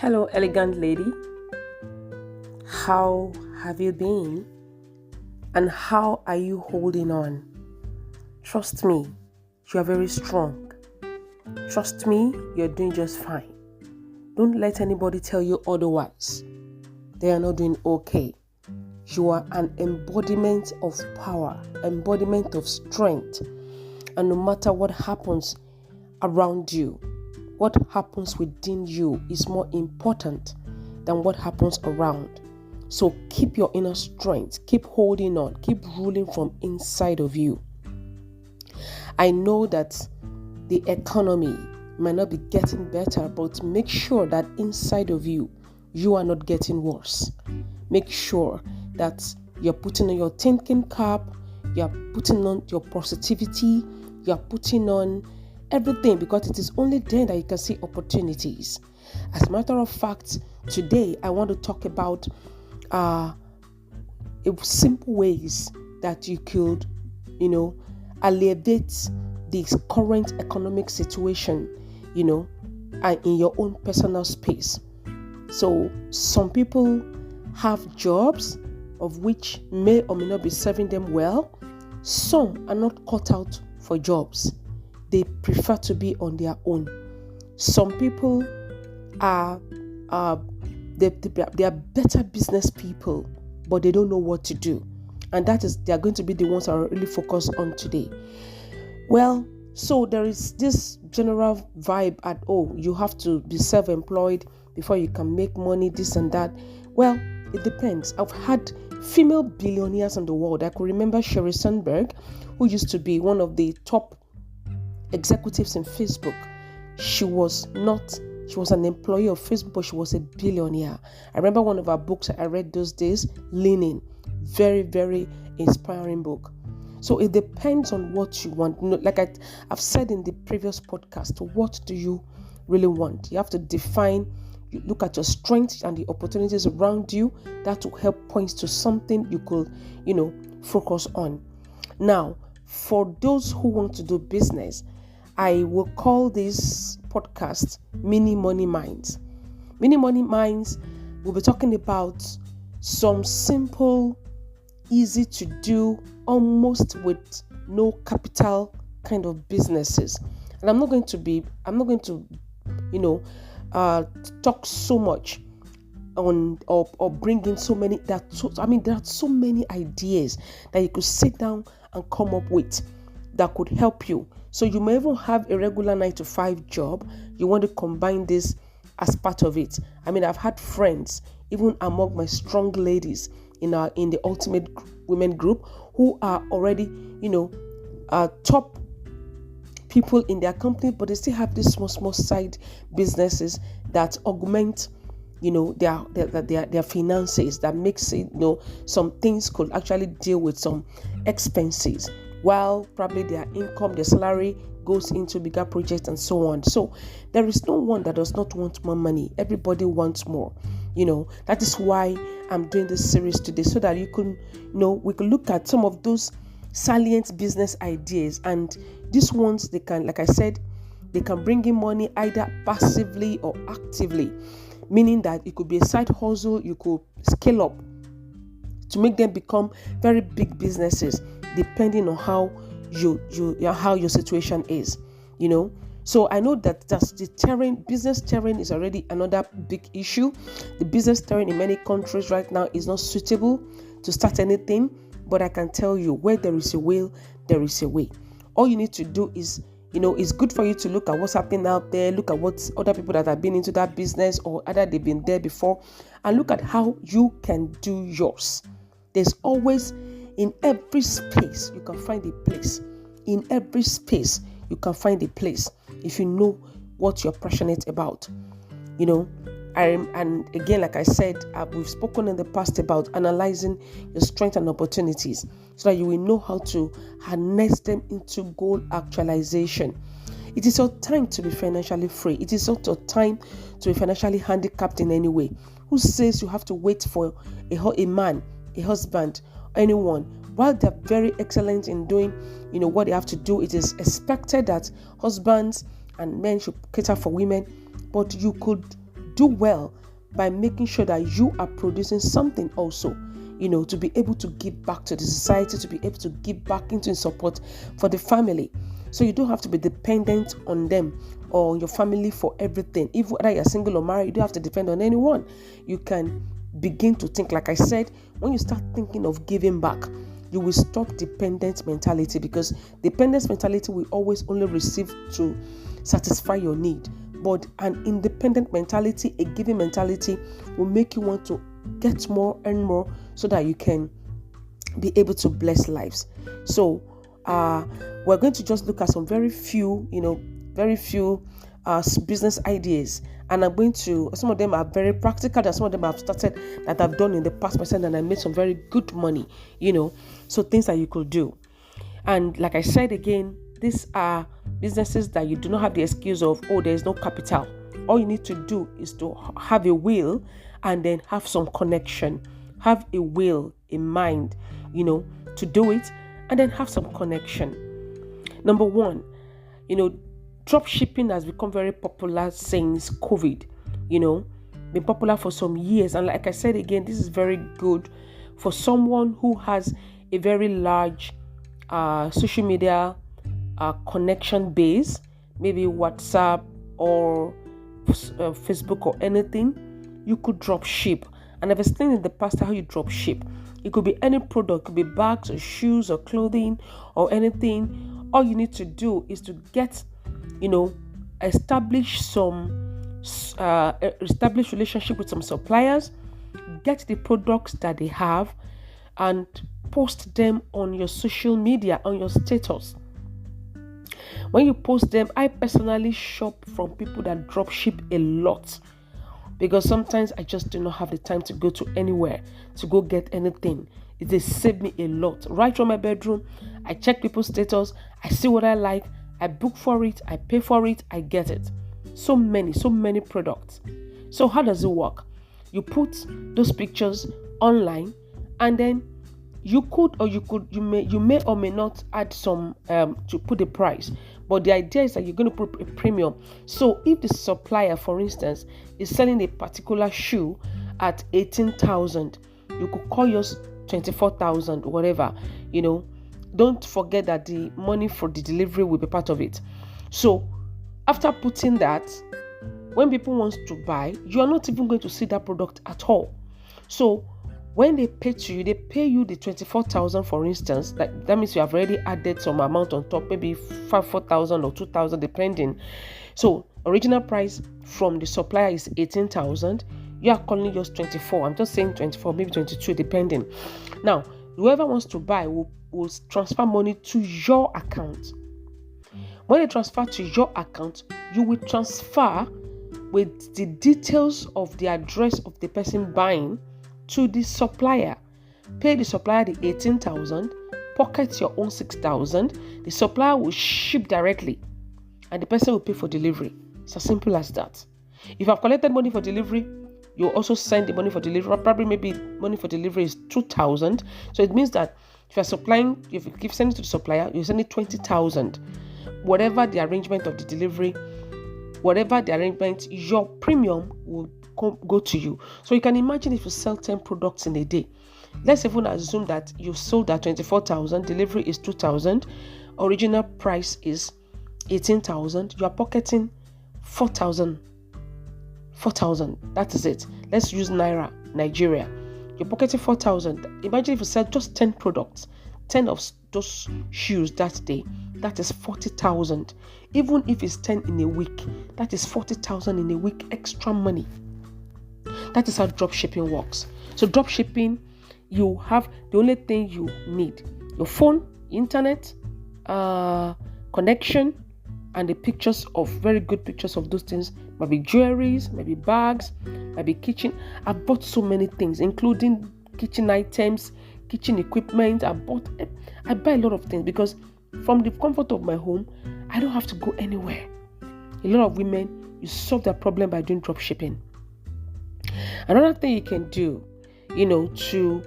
Hello, elegant lady. How have you been? And how are you holding on? Trust me, you are very strong. Trust me, you're doing just fine. Don't let anybody tell you otherwise. They are not doing okay. You are an embodiment of power, embodiment of strength. And no matter what happens around you, what happens within you is more important than what happens around. So keep your inner strength, keep holding on, keep ruling from inside of you. I know that the economy might not be getting better, but make sure that inside of you, you are not getting worse. Make sure that you're putting on your thinking cap, you're putting on your positivity, you're putting on everything, because it is only then that you can see opportunities. As a matter of fact, today I want to talk about simple ways that you could, alleviate this current economic situation, and in your own personal space. So some people have jobs of which may or may not be serving them well. Some are not cut out for jobs. They prefer to be on their own. Some people are they are better business people, but they don't know what to do. And they are going to be the ones that are really focused on today. Well, so there is this general vibe at, you have to be self-employed before you can make money, this and that. Well, it depends. I've had female billionaires in the world. I could remember Sheryl Sandberg, who used to be one of the top executives in Facebook. She was an employee of Facebook, but she was a billionaire. I remember one of her books I read those days, Leaning. Very, very inspiring book. So it depends on what you want. Like I've said in the previous podcast, what do you really want? You have to define, you look at your strengths and the opportunities around you. That will help point to something you could, focus on. Now, for those who want to do business, I will call this podcast Mini Money Minds. Mini Money Minds, we'll be talking about some simple, easy to do, almost with no capital kind of businesses. And I'm not going to talk so much on or bring in so many there are so many ideas that you could sit down and come up with that could help you. So you may even have a regular 9-to-5 job. You want to combine this as part of it. I've had friends, even among my strong ladies in the Ultimate Women group, who are already, top people in their company, but they still have these small side businesses that augment, their finances, that makes it, some things could actually deal with some expenses, while probably their income, their salary goes into bigger projects and so on. So there is no one that does not want more money. Everybody wants more. That is why I'm doing this series today, so that we can look at some of those salient business ideas. And these ones, they can, like I said, they can bring in money either passively or actively, meaning that it could be a side hustle. You could scale up to make them become very big businesses, depending on how your situation is, So I know that business terrain is already another big issue. The business terrain in many countries right now is not suitable to start anything, but I can tell you, where there is a will, there is a way. All you need to do is, it's good for you to look at what's happening out there, look at what other people that have been into that business or either they've been there before, and look at how you can do yours. There's always, in every space, you can find a place. In every space, you can find a place if you know what you're passionate about. And again, like I said, we've spoken in the past about analyzing your strengths and opportunities, so that you will know how to harness them into goal actualization. It is your time to be financially free. It is not your time to be financially handicapped in any way. Who says you have to wait for a man, a husband, anyone? While they're very excellent in doing, what they have to do, it is expected that husbands and men should cater for women, but you could do well by making sure that you are producing something also, to be able to give back to the society, to be able to give back into support for the family. So you don't have to be dependent on them or your family for everything. Even whether you're single or married, you don't have to depend on anyone. You can begin to think, like I said, when you start thinking of giving back, you will stop dependent mentality, because dependent mentality will always only receive to satisfy your need. But an independent mentality, a giving mentality, will make you want to get more and more so that you can be able to bless lives. So we're going to just look at some very few business ideas, and I'm going to, some of them are very practical, and some of them I've started that I've done in the past myself, and I made some very good money, so things that you could do. And like I said again, these are businesses that you do not have the excuse of, there is no capital. All you need to do is to have a will and then have some connection. Have a will in mind, to do it, and then have some connection. Number one, drop shipping has become very popular since COVID, been popular for some years. And like I said again, this is very good for someone who has a very large social media connection base, maybe WhatsApp or Facebook or anything. You could drop ship. And I've explained in the past how you drop ship. It could be any product, it could be bags or shoes or clothing or anything. All you need to do is to get, establish relationship with some suppliers, get the products that they have, and post them on your social media, on your status. When you post them, I personally shop from people that drop ship a lot, because sometimes I just do not have the time to go to anywhere to go get anything. They save me a lot. Right from my bedroom, I check people's status, I see what I like, I book for it, I pay for it, I get it. So many products. So how does it work? You put those pictures online, and then you may or may not add some to put the price. But the idea is that you're going to put a premium. So if the supplier, for instance, is selling a particular shoe at 18,000, you could call yours 24,000, whatever. Don't forget that the money for the delivery will be part of it. So after putting that, when people want to buy, you are not even going to see that product at all. So when they pay to you, they pay you the 24,000, for instance. That means you have already added some amount on top, maybe 4,000 or 2,000, depending. So original price from the supplier is 18,000. You are calling yours 24. I'm just saying 24, maybe 22, depending. Now, whoever wants to buy will transfer money to your account. When they transfer to your account, you will transfer with the details of the address of the person buying to the supplier. Pay the supplier the 18,000, pocket your own 6,000. The supplier will ship directly, and the person will pay for delivery. It's as simple as that. If you have collected money for delivery, you'll also send the money for delivery. Probably maybe money for delivery is 2,000. So it means that if you're supplying, if you give sending to the supplier, you send it 20,000. Whatever the arrangement of the delivery, your premium will go to you. So you can imagine if you sell 10 products in a day. Let's even assume that you sold at 24,000, delivery is 2,000, original price is 18,000. You are pocketing 4,000. That is it. Let's use naira, Nigeria. You're pocketing 4,000. Imagine if you sell just 10 products, 10 of those shoes that day. That is 40,000. Even if it's 10 in a week, that is 40,000 in a week extra money. That is how drop shipping works. So drop shipping, you have the only thing you need: your phone, internet, connection, and the pictures of very good pictures of those things. Might be jewelries, maybe bags, might be kitchen. I've bought so many things, including kitchen items, kitchen equipment. I buy a lot of things because from the comfort of my home, I don't have to go anywhere. A lot of women, you solve their problem by doing drop shipping. Another thing you can do, to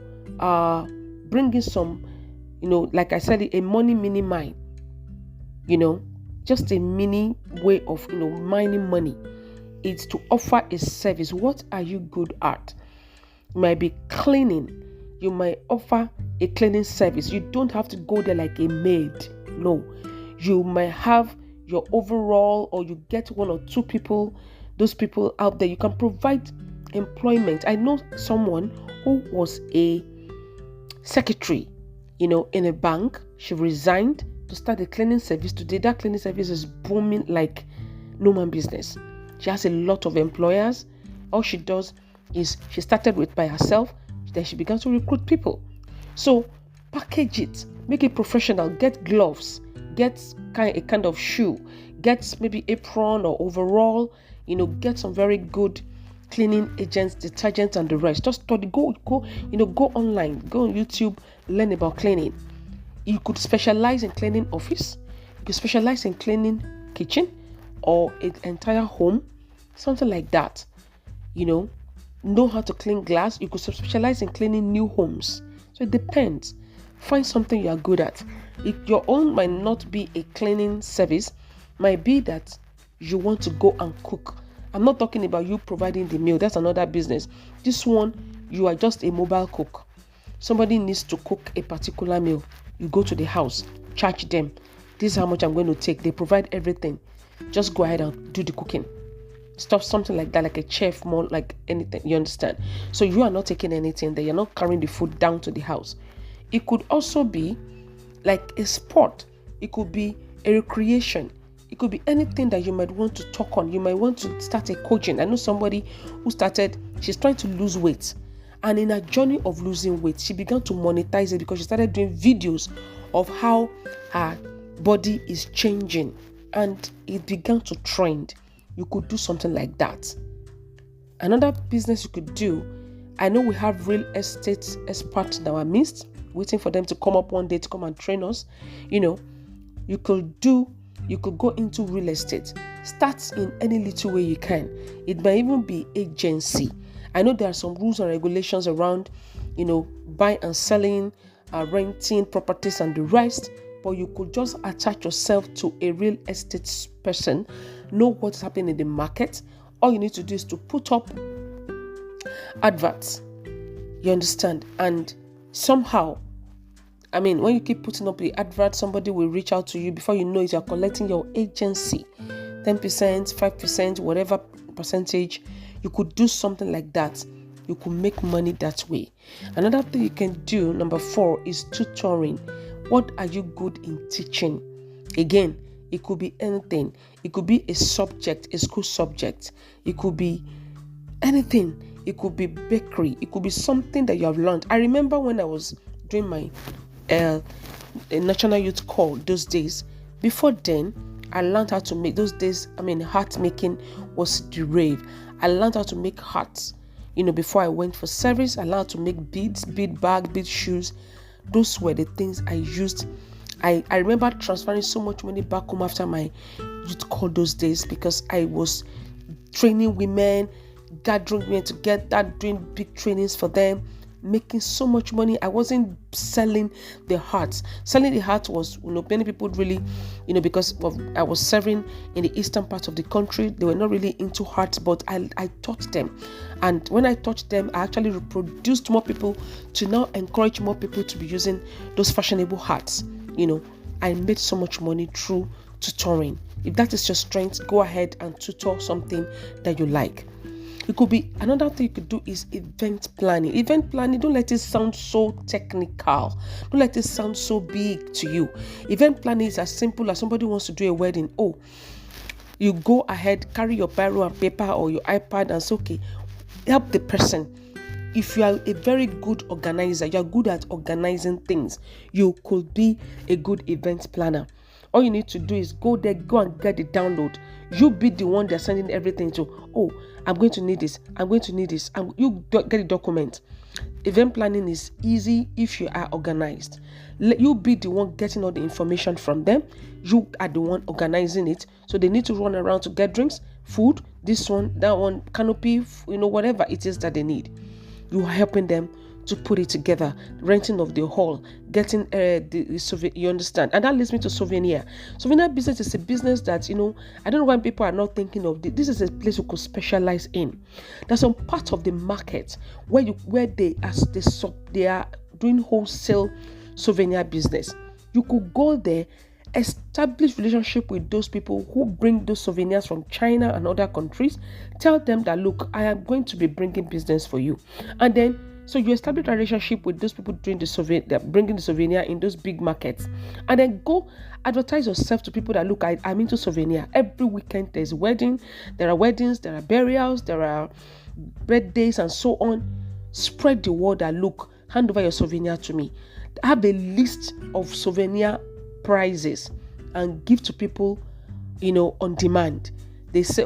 bring in some, like I said, a money mini mine, just a mini way of, mining money. is to offer a service. What are you good at? You might be cleaning. You might offer a cleaning service. You don't have to go there like a maid. No. You might have your overall, or you get one or two people, those people out there. You can provide employment. I know someone who was a secretary, in a bank. She resigned to start a cleaning service. Today, that cleaning service is booming like no man business. She has a lot of employers. All she does is she started with by herself. Then she began to recruit people. So package it, make it professional. Get gloves, get a kind of shoe, get maybe apron or overall. Get some very good cleaning agents, detergents, and the rest. Just study, go online, go on YouTube, learn about cleaning. You could specialize in cleaning office. You could specialize in cleaning kitchen or an entire home, something like that. Know how to clean glass. You could specialize in cleaning new homes. So it depends. Find something you are good at. If your own might not be a cleaning service, might be that you want to go and cook. I'm not talking about you providing the meal. That's another business. This one, you are just a mobile cook. Somebody needs to cook a particular meal. You go to the house, charge them. This is how much I'm going to take. They provide everything. Just go ahead and do the cooking. Stuff, something like that, like a chef, more like anything. You understand? So you are not taking anything there. You're not carrying the food down to the house. It could also be like a sport. It could be a recreation. It could be anything that you might want to talk on. You might want to start a coaching. I know somebody who she's trying to lose weight. And in her journey of losing weight, she began to monetize it because she started doing videos of how her body is changing. And it began to trend. You could do something like that. Another business you could do, I know we have real estate experts in our midst, waiting for them to come up one day to come and train us. You could go into real estate. Start in any little way you can. It might even be agency. I know there are some rules and regulations around, buying and selling, renting properties and the rest. But you could just attach yourself to a real estate person, know what's happening in the market. All you need to do is to put up adverts. You understand? And somehow, when you keep putting up the advert, somebody will reach out to you. Before you know it, you're collecting your agency. 10%, 5%, whatever percentage. You could do something like that. You could make money that way. Another thing you can do, number 4, is tutoring. What are you good in teaching? Again, it could be anything. It could be a subject, a school subject. It could be anything. It could be bakery. It could be something that you have learned. I remember when I was doing my national youth call those days. Before then, I learned how to make those days. Heart making was the rave. I learned how to make hearts. Before I went for service, I learned how to make beads, bead bag, bead shoes. Those were the things I used. I remember transferring so much money back home after my youth call those days because I was training women, gathering women together, doing big trainings for them, making so much money. I wasn't selling the hearts. Selling the heart was, many people really, because I was serving in the eastern part of the country, they were not really into hearts, but I taught them. And when I taught them, I actually reproduced more people to now encourage more people to be using those fashionable hearts. I made so much money through tutoring. If that is your strength, go ahead and tutor something that you like. It could be another thing you could do is event planning. Event planning, don't let it sound so technical. Don't let it sound so big to you. Event planning is as simple as somebody wants to do a wedding. You go ahead, carry your biro and paper or your iPad and say, okay, help the person. If you are a very good organizer, you are good at organizing things, you could be a good event planner. All you need to do is go there, go and get the download. You be the one they're sending everything to. I'm going to need this. I'm going to need this. And you get the document. Event planning is easy if you are organized. You be the one getting all the information from them. You are the one organizing it. So they need to run around to get drinks, food, this one, that one, canopy, whatever it is that they need. You are helping them to put it together, renting of the hall, getting the souvenir, you understand? And that leads me to souvenir. Souvenir business is a business that, I don't know why people are not thinking of this. This is a place you could specialize in. There's some part of the market where they are doing wholesale souvenir business. You could go there, establish relationship with those people who bring those souvenirs from China and other countries. Tell them that, look, I am going to be bringing business for you. And then, so you establish a relationship with those people doing bringing the souvenir in those big markets. And then go advertise yourself to people that, look, I'm into souvenir. Every weekend there's wedding. There are weddings, there are burials, there are birthdays and so on. Spread the word that, look, hand over your souvenir to me. Have a list of souvenir prices and give to people, on demand. They say,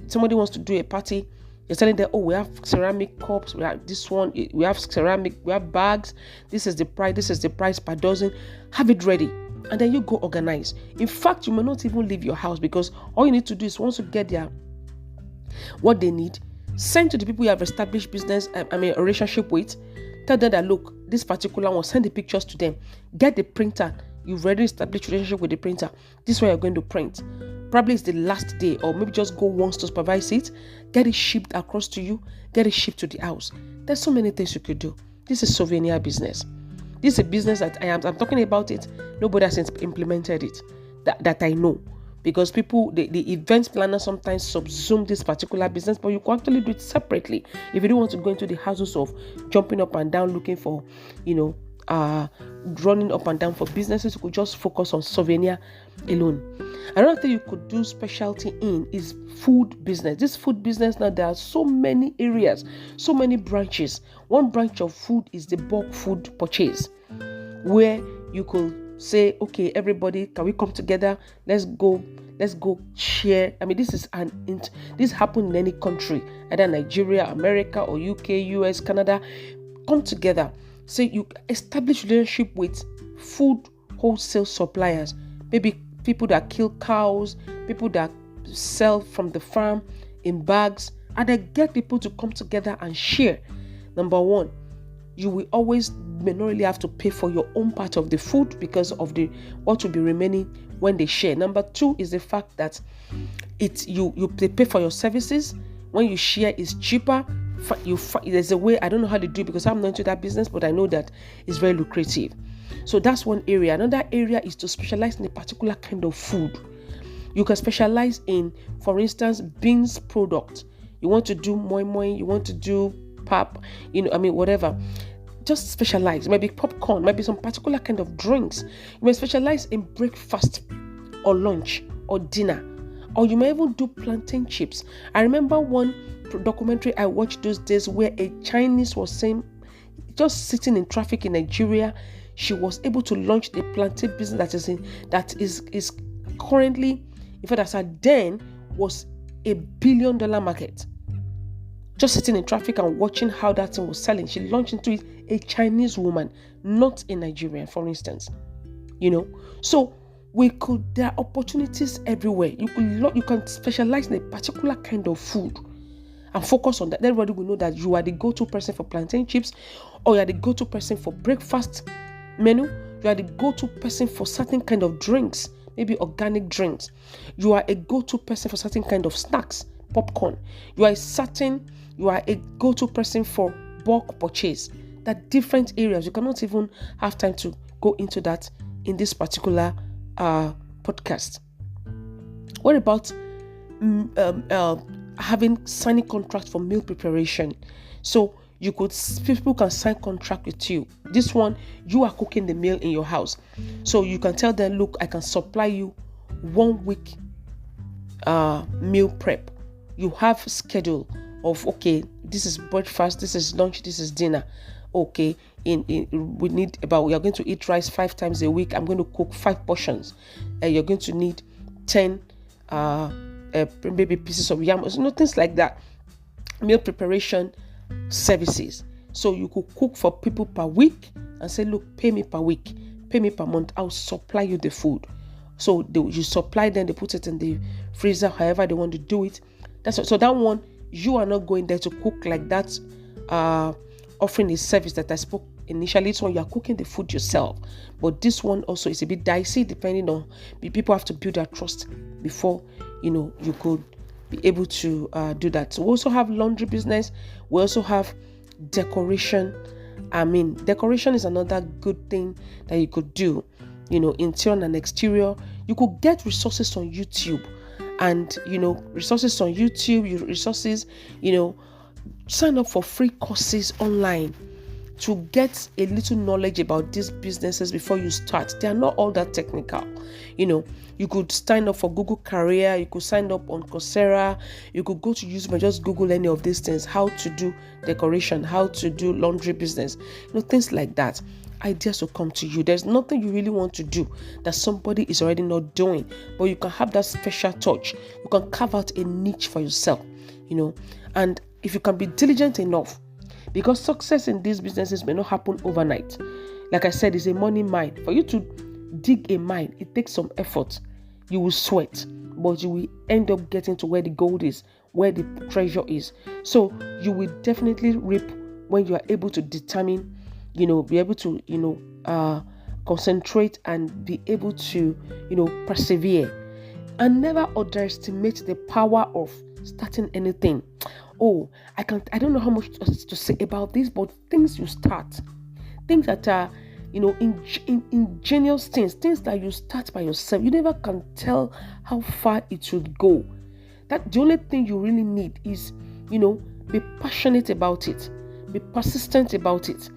somebody wants to do a party. You're telling them, we have ceramic cups, we have this one, we have ceramic, we have bags. This is the price per dozen. Have it ready. And then you go organize. In fact, you may not even leave your house, because all you need to do is, once you get what they need, send to the people you have established a relationship with. Tell them that, look, this particular one, send the pictures to them. Get the printer. You've already established a relationship with the printer. This is where you're going to print. Probably it's the last day, or maybe just go once to supervise it. Get it shipped across to you. Get it shipped to the house. There's so many things you could do. This is souvenir business. This is a business that I'm talking about it. Nobody has implemented it that I know. Because people, the event planner sometimes subsume this particular business, but you can actually do it separately. If you don't want to go into the houses of jumping up and down looking for, running up and down for businesses, you could just focus on souvenir alone. Another thing you could do specialty in is food business. This food business, now there are so many areas, so many branches. One branch of food is the bulk food purchase, where you could say, okay, everybody, can we come together? Let's go share. This happens in any country, either Nigeria, America, or UK, US, Canada. Come together. So you establish relationship with food wholesale suppliers, maybe people that kill cows, people that sell from the farm in bags, and then get people to come together and share. Number one, you will always may not really have to pay for your own part of the food because of what will be remaining when they share. Number two is the fact that they pay for your services. When you share, it's cheaper. There's a way, I don't know how to do it because I'm not into that business, but I know that it's very lucrative. So that's one area. Another area is to specialize in a particular kind of food. You can specialize in, for instance, beans product. You want to do moi moi, you want to do pap, whatever. Just specialize. It might be popcorn, might be some particular kind of drinks. You may specialize in breakfast or lunch or dinner. Or you may even do plantain chips. I remember one documentary I watched those days where a Chinese was saying, just sitting in traffic in Nigeria, she was able to launch the plantain business that is currently, in fact, as at then, was $1 billion market. Just sitting in traffic and watching how that thing was selling. She launched into it, a Chinese woman, not a Nigerian, for instance. So there are opportunities everywhere. You can specialize in a particular kind of food and focus on that. Everybody will know that you are the go-to person for plantain chips, or you are the go-to person for breakfast menu. You are the go-to person for certain kind of drinks, maybe organic drinks. You are a go-to person for certain kind of snacks, popcorn. You are a go-to person for bulk purchase. There are different areas. You cannot even have time to go into that in this particular podcast. What about signing contracts for meal preparation? So people can sign contract with you. This one, you are cooking the meal in your house. So you can tell them, look, I can supply you 1 week meal prep. You have a schedule of, okay, this is breakfast, this is lunch, this is dinner. Okay, we are going to eat rice 5 times a week. I'm going to cook 5 portions. You're going to need 10 maybe pieces of yam, things like that. Meal preparation services. So you could cook for people per week and say, look, pay me per week, pay me per month. I'll supply you the food. So you supply them, they put it in the freezer, however they want to do it. So that one, you are not going there to cook like that offering a service that I spoke initially. It's when you are cooking the food yourself. But this one also is a bit dicey, depending on people have to build their trust before you could be able to do that. So we also have laundry business. We also have decoration. Decoration is another good thing that you could do. Interior and exterior. You could get resources on YouTube, and sign up for free courses online to get a little knowledge about these businesses before you start. They are not all that technical. You could sign up for Google Career, you could sign up on Coursera, you could go to YouTube and just Google any of these things, how to do decoration, how to do laundry business, things like that. Ideas will come to you. There's nothing you really want to do that somebody is already not doing, but you can have that special touch. You can carve out a niche for yourself, and if you can be diligent enough, because success in these businesses may not happen overnight. Like I said, it's a money mine. For you to dig a mine, it takes some effort. You will sweat, but you will end up getting to where the gold is, where the treasure is. So you will definitely reap when you are able to determine, be able to, concentrate and be able to, persevere. And never underestimate the power of starting anything. I don't know how much to say about this, but things you start, things that are, ingenious things that you start by yourself, you never can tell how far it will go. That the only thing you really need is, be passionate about it, be persistent about it.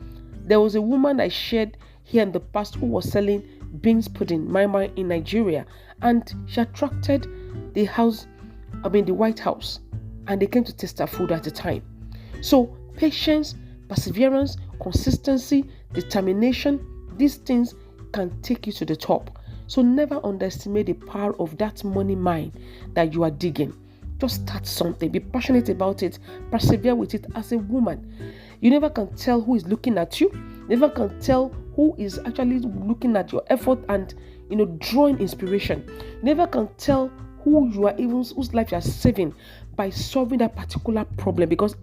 There was a woman I shared here in the past who was selling beans pudding, Maimai, in Nigeria, and she attracted the White House, and they came to taste her food at the time. So patience, perseverance, consistency, determination, these things can take you to the top. So never underestimate the power of that money mine that you are digging. Just start something, be passionate about it, persevere with it. As a woman, you never can tell who is looking at you, never can tell who is actually looking at your effort and drawing inspiration. Never can tell whose life you are saving by solving that particular problem, because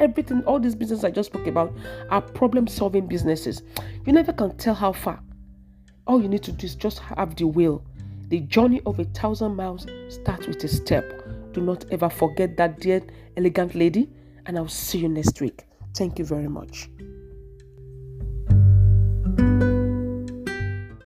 all these businesses I just spoke about are problem-solving businesses. You never can tell how far. All you need to do is just have the will. The journey of 1,000 miles starts with a step. Do not ever forget that, dear elegant lady, and I'll see you next week. Thank you very much.